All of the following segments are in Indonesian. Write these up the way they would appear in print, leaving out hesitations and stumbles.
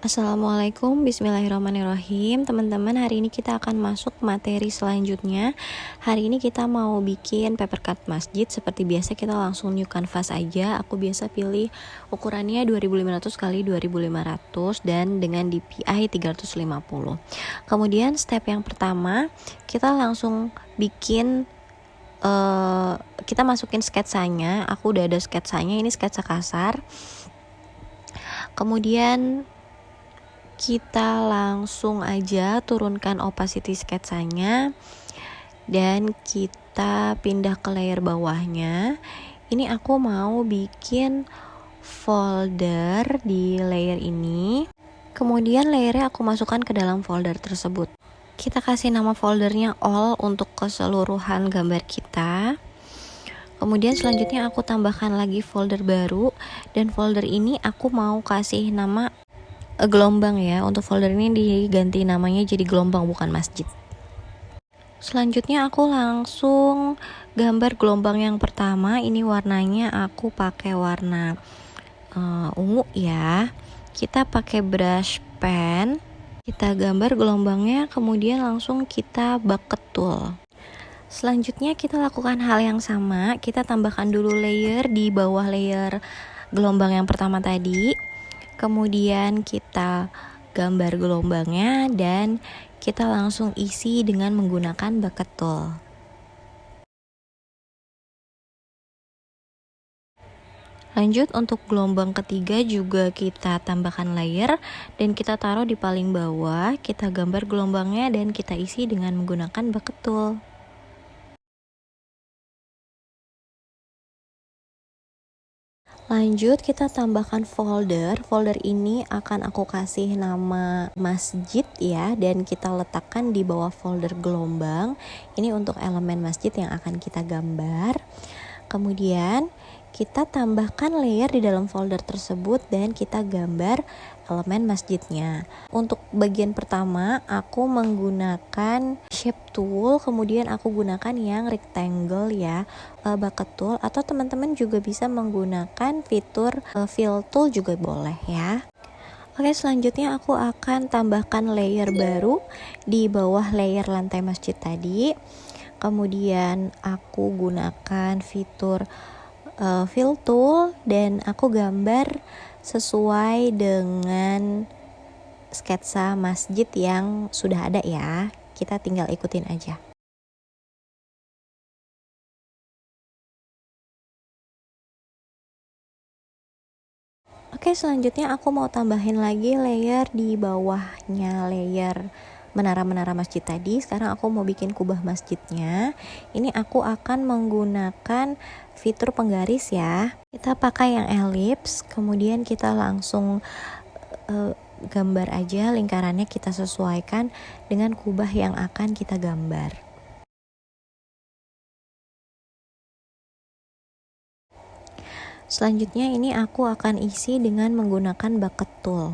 Assalamualaikum, bismillahirrahmanirrahim. Teman-teman, hari ini kita akan masuk materi selanjutnya. Hari ini kita mau bikin paper cut masjid. Seperti biasa kita langsung new canvas aja. Aku biasa pilih ukurannya 2500 kali 2500 dan dengan DPI 350. Kemudian step yang pertama, kita langsung bikin kita masukin sketsanya. Aku udah ada sketsanya, ini sketsa kasar. Kemudian kita langsung aja turunkan opacity sketsanya dan kita pindah ke layer bawahnya. Ini aku mau bikin folder di layer ini. Kemudian layernya aku masukkan ke dalam folder tersebut. Kita kasih nama foldernya all untuk keseluruhan gambar kita. Kemudian selanjutnya aku tambahkan lagi folder baru, dan folder ini aku mau kasih nama gelombang ya. Untuk folder ini diganti namanya jadi gelombang, bukan masjid. Selanjutnya aku langsung gambar gelombang yang pertama. Ini warnanya aku pakai warna ungu ya. Kita pakai brush pen, kita gambar gelombangnya, kemudian langsung kita bucket tool. Selanjutnya kita lakukan hal yang sama. Kita tambahkan dulu layer di bawah layer gelombang yang pertama tadi. Kemudian kita gambar gelombangnya dan kita langsung isi dengan menggunakan bucket tool. Lanjut, untuk gelombang ketiga juga kita tambahkan layer dan kita taruh di paling bawah. Kita gambar gelombangnya dan kita isi dengan menggunakan bucket tool. Lanjut, kita tambahkan folder. Folder ini akan aku kasih nama masjid ya, dan kita letakkan di bawah folder gelombang. Ini untuk elemen masjid yang akan kita gambar. Kemudian kita tambahkan layer di dalam folder tersebut dan kita gambar elemen masjidnya. Untuk bagian pertama aku menggunakan shape tool, kemudian aku gunakan yang rectangle ya, bucket tool, atau teman-teman juga bisa menggunakan fitur fill tool juga boleh ya. Oke, selanjutnya aku akan tambahkan layer baru di bawah layer lantai masjid tadi. Kemudian aku gunakan fitur fill tool dan aku gambar sesuai dengan sketsa masjid yang sudah ada ya. Kita tinggal ikutin aja. Oke, selanjutnya aku mau tambahin lagi layer di bawahnya layer menara-menara masjid tadi. Sekarang aku mau bikin kubah masjidnya. Ini aku akan menggunakan fitur penggaris ya. Kita pakai yang ellipse, kemudian kita langsung gambar aja lingkarannya, kita sesuaikan dengan kubah yang akan kita gambar. Selanjutnya ini aku akan isi dengan menggunakan bucket tool.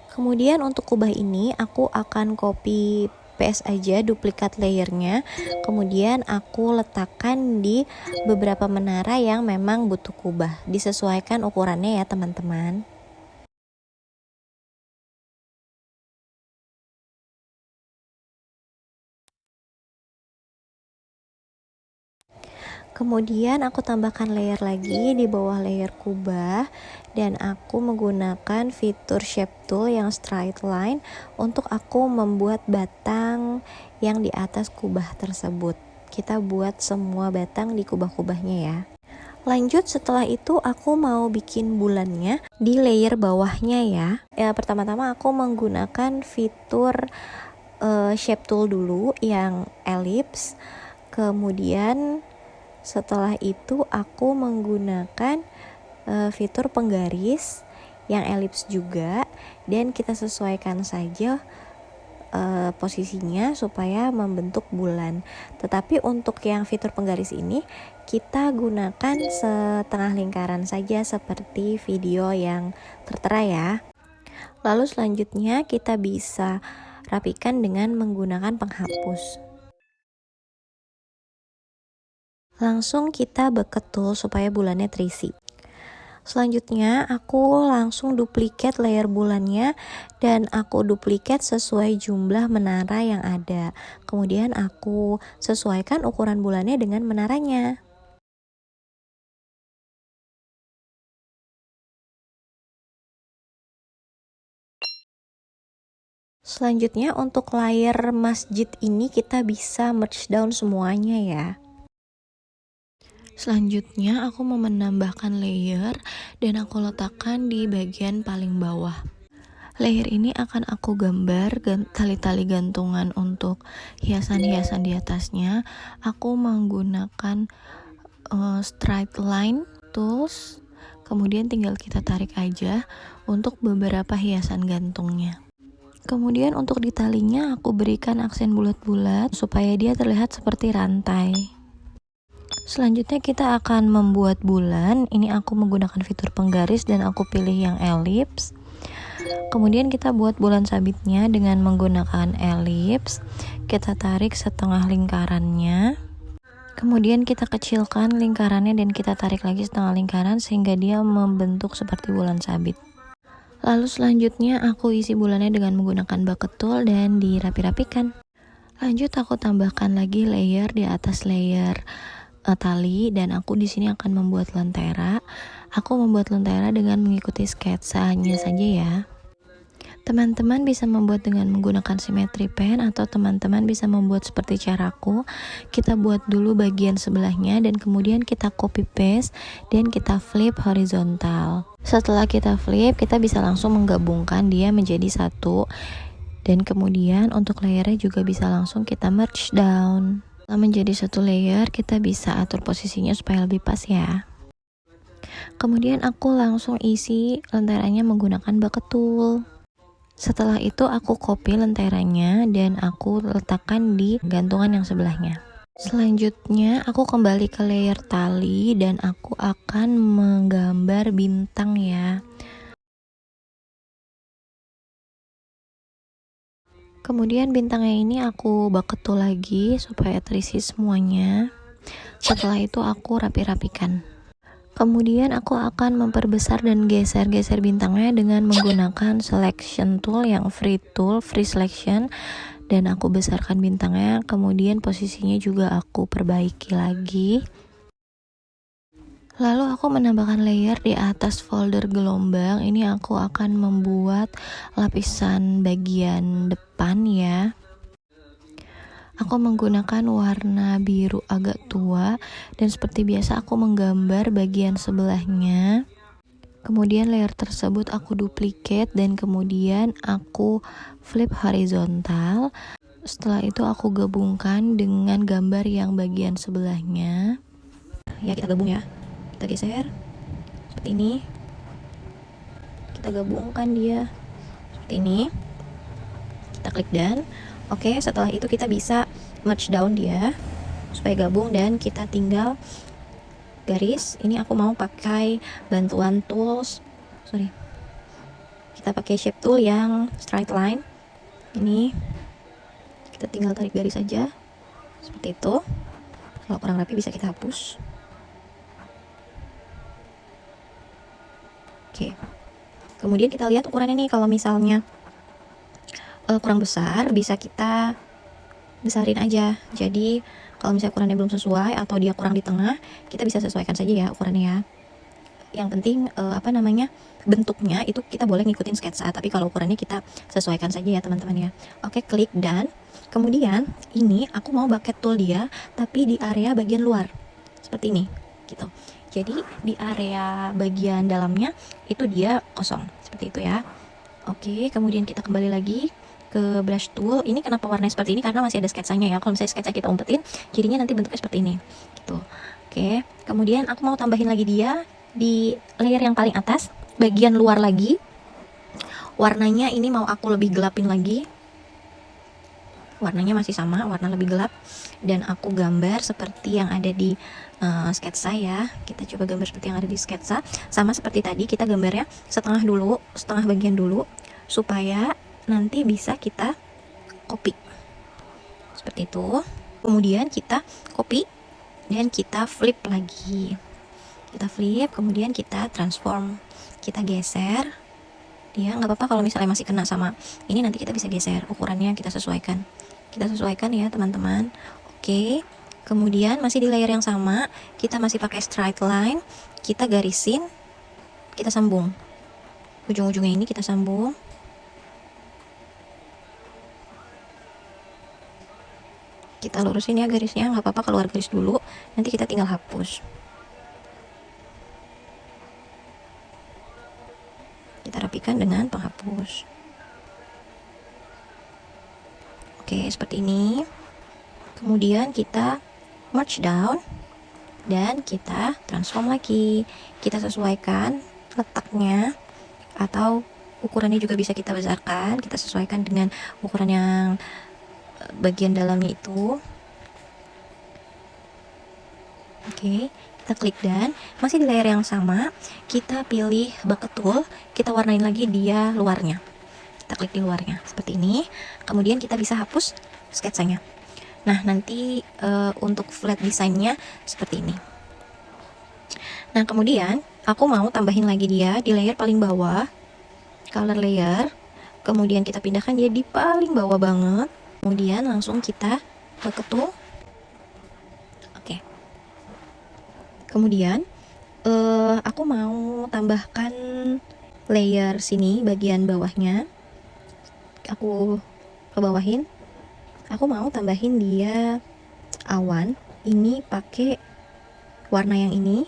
Kemudian untuk kubah ini aku akan copy paste aja duplikat layernya. Kemudian aku letakkan di beberapa menara yang memang butuh kubah. Disesuaikan ukurannya ya teman-teman. Kemudian aku tambahkan layer lagi di bawah layer kubah dan aku menggunakan fitur shape tool yang straight line untuk aku membuat batang yang di atas kubah tersebut. Kita buat semua batang di kubah-kubahnya ya. Lanjut, setelah itu aku mau bikin bulannya di layer bawahnya ya. Pertama-tama aku menggunakan fitur shape tool dulu yang ellipse. Kemudian setelah itu aku menggunakan fitur penggaris yang ellipse juga, dan kita sesuaikan saja posisinya supaya membentuk bulan. Tetapi untuk yang fitur penggaris ini kita gunakan setengah lingkaran saja seperti video yang tertera ya. Lalu selanjutnya kita bisa rapikan dengan menggunakan penghapus. Langsung kita bucket tool supaya bulannya terisi. Selanjutnya aku langsung duplikat layer bulannya dan aku duplikat sesuai jumlah menara yang ada. Kemudian aku sesuaikan ukuran bulannya dengan menaranya. Selanjutnya untuk layer masjid ini kita bisa merge down semuanya ya. Selanjutnya aku mau menambahkan layer dan aku letakkan di bagian paling bawah. Layer ini akan aku gambar tali-tali gantungan untuk hiasan-hiasan di atasnya. Aku menggunakan straight line tools, kemudian tinggal kita tarik aja untuk beberapa hiasan gantungnya. Kemudian untuk di talinya aku berikan aksen bulat-bulat supaya dia terlihat seperti rantai. Selanjutnya kita akan membuat bulan. Ini aku menggunakan fitur penggaris dan aku pilih yang elips. Kemudian kita buat bulan sabitnya dengan menggunakan elips. Kita tarik setengah lingkarannya. Kemudian kita kecilkan lingkarannya dan kita tarik lagi setengah lingkaran sehingga dia membentuk seperti bulan sabit. Lalu selanjutnya aku isi bulannya dengan menggunakan bucket tool dan dirapi-rapikan. Lanjut aku tambahkan lagi layer di atas layer tali dan aku di sini akan membuat lentera. Aku membuat lentera dengan mengikuti sketsanya saja ya. Teman-teman bisa membuat dengan menggunakan symmetry pen atau teman-teman bisa membuat seperti caraku. Kita buat dulu bagian sebelahnya dan kemudian kita copy paste dan kita flip horizontal. Setelah kita flip, kita bisa langsung menggabungkan dia menjadi satu. Dan kemudian untuk layernya juga bisa langsung kita merge down. Setelah menjadi satu layer, kita bisa atur posisinya supaya lebih pas ya. Kemudian aku langsung isi lenteranya menggunakan bucket tool. Setelah itu aku copy lenteranya dan aku letakkan di gantungan yang sebelahnya. Selanjutnya aku kembali ke layer tali dan aku akan menggambar bintang ya. Kemudian bintangnya ini aku bucket tool lagi supaya terisi semuanya. Setelah itu aku rapi-rapikan. Kemudian aku akan memperbesar dan geser-geser bintangnya dengan menggunakan selection tool yang free selection dan aku besarkan bintangnya, kemudian posisinya juga aku perbaiki lagi. Lalu aku menambahkan layer di atas folder gelombang. Ini aku akan membuat lapisan bagian depan ya. Aku menggunakan warna biru agak tua dan seperti biasa aku menggambar bagian sebelahnya. Kemudian layer tersebut aku duplikat dan kemudian aku flip horizontal. Setelah itu aku gabungkan dengan gambar yang bagian sebelahnya. Ya, kita gabung ya. Kita geser seperti ini. Kita gabungkan dia seperti ini. Kita klik done. Oke, setelah itu kita bisa merge down dia supaya gabung dan kita tinggal garis. Ini aku mau pakai bantuan tools. Kita pakai shape tool yang straight line. Ini kita tinggal tarik garis saja seperti itu. Kalau kurang rapi bisa kita hapus. Oke. Kemudian kita lihat ukurannya nih, kalau misalnya kurang besar bisa kita besarin aja. Jadi kalau misalnya ukurannya belum sesuai atau dia kurang di tengah, kita bisa sesuaikan saja ya ukurannya ya. Yang penting bentuknya itu kita boleh ngikutin sketsa, tapi kalau ukurannya kita sesuaikan saja ya teman-teman ya. Oke, klik dan kemudian ini aku mau bucket tool dia tapi di area bagian luar seperti ini gitu. Jadi di area bagian dalamnya itu dia kosong seperti itu ya. Oke, kemudian kita kembali lagi ke brush tool. Ini kenapa warnanya seperti ini, karena masih ada sketsanya ya. Kalau misalnya sketsa kita umpetin, jadinya nanti bentuknya seperti ini gitu. Oke, kemudian aku mau tambahin lagi dia di layer yang paling atas bagian luar lagi. Warnanya ini mau aku lebih gelapin lagi. Warnanya masih sama, warna lebih gelap, dan aku gambar seperti yang ada di sketsa ya. Kita coba gambar seperti yang ada di sketsa. Sama seperti tadi, kita gambarnya setengah bagian dulu supaya nanti bisa kita copy seperti itu. Kemudian kita copy dan kita flip lagi. Kita flip, kemudian kita transform, kita geser dia. Nggak apa-apa kalau misalnya masih kena sama ini, nanti kita bisa geser ukurannya, kita sesuaikan ya teman-teman. Oke, kemudian masih di layer yang sama, kita masih pakai straight line, kita garisin, kita sambung ujung-ujungnya ini, kita sambung. Kita lurusin ya garisnya, nggak apa-apa keluar garis dulu, nanti kita tinggal hapus. Kita rapikan dengan penghapus. Oke, seperti ini. Kemudian kita merge down dan kita transform lagi. Kita sesuaikan letaknya atau ukurannya juga bisa kita besarkan. Kita sesuaikan dengan ukuran yang bagian dalamnya itu. Oke, kita klik dan masih di layer yang sama, kita pilih bucket tool, kita warnain lagi dia luarnya. Kita klik di luarnya seperti ini. Kemudian kita bisa hapus sketsanya. Nah, nanti untuk flat desainnya seperti ini. Nah, kemudian aku mau tambahin lagi dia di layer paling bawah, color layer. Kemudian kita pindahkan dia di paling bawah banget. Kemudian langsung kita bucket tool. Oke. Kemudian aku mau tambahkan layer sini bagian bawahnya. Aku kebawahin. Aku mau tambahin dia awan. Ini pakai warna yang ini.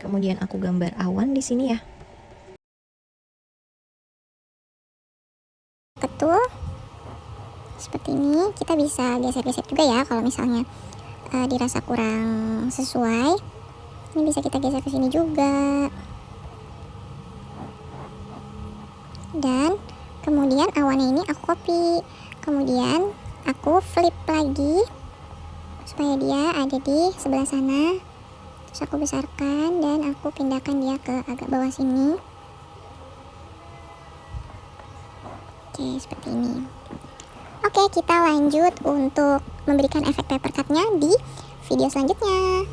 Kemudian aku gambar awan di sini ya. Betul. Seperti ini, kita bisa geser-geser juga ya kalau misalnya dirasa kurang sesuai. Ini bisa kita geser ke sini juga. Dan kemudian awannya ini aku copy. Kemudian aku flip lagi supaya dia ada di sebelah sana. Terus aku besarkan dan aku pindahkan dia ke agak bawah sini. Oke, seperti ini. Oke, kita lanjut untuk memberikan efek paper cut-nya di video selanjutnya.